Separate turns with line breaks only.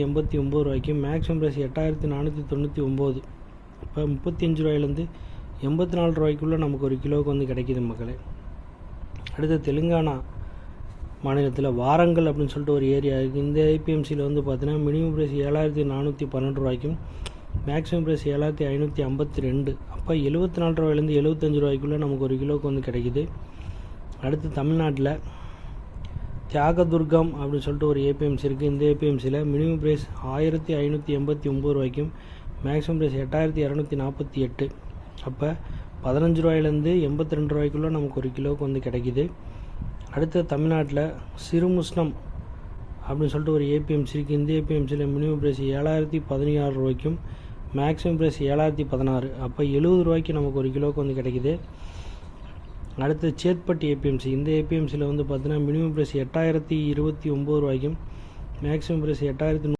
89 ரூபாய்க்கும், maximum price 8499. இப்போ 35 ரூபாயிலேருந்து 84 ரூபாய்க்குள்ளே நமக்கு ஒரு கிலோவுக்கு வந்து கிடைக்கிது மக்களே. அடுத்து தெலுங்கானா மாநிலத்தில் வாரங்கல் அப்படின்னு சொல்லிட்டு ஒரு ஏரியா இருக்குது. இந்த ஏபிஎம்சியில் வந்து பார்த்தீங்கன்னா மினிமம் ப்ரைஸ் 7412 ரூபாய்க்கும், மேக்ஸிமம் ப்ரைஸ் 7552. அப்போ 74 ரூபாயிலேருந்து 75 ரூபாய்க்குள்ளே நமக்கு ஒரு கிலோவுக்கு வந்து கிடைக்கிது. அடுத்து தமிழ்நாட்டில் தியாகதுர்கம் அப்படின்னு சொல்லிட்டு ஒரு ஏபிஎம்சி இருக்குது. இந்த ஏபிஎம்சியில் மினிமம் ப்ரைஸ் 1589 ரூபாய்க்கும், மேக்ஸிமம் ப்ரைஸ் 8248. அப்போ 15 ரூபாயிலேருந்து 82 ரூபாய்க்குள்ளே நமக்கு ஒரு கிலோவுக்கு வந்து கிடைக்கிது. அடுத்து தமிழ்நாட்டில் சிறுமுஷ்ணம் அப்படின்னு சொல்லிட்டு ஒரு ஏபிஎம்சி இருக்குது. இந்த ஏபிஎம்சியில் மினிமம் ப்ரைஸ் 7016 ரூபாய்க்கும், மேக்ஸிமம் ப்ரைஸ் 7016. அப்போ 70 ரூபாய்க்கு நமக்கு ஒரு கிலோவுக்கு வந்து கிடைக்கிது. அடுத்து சேத்பட்டு ஏபிஎம்சி. இந்த ஏபிஎம்சியில் வந்து பார்த்தீங்கன்னா மினிமம் ப்ரைஸ் 8029 ரூபாய்க்கும், மேக்ஸிமம் ப்ரைஸ் 8100.